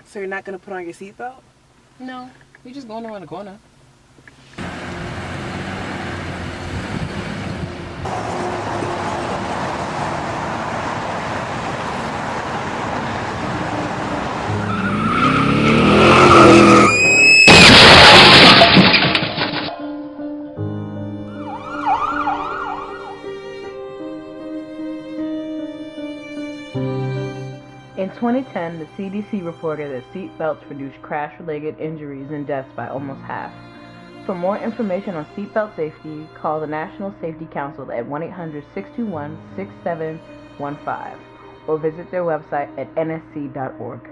So you're not going to put on your seatbelt? No, we're just going around the corner. In 2010, the CDC reported that seat belts reduced crash-related injuries and deaths by almost half. For more information on seatbelt safety, call the National Safety Council at 1-800-621-6715 or visit their website at nsc.org.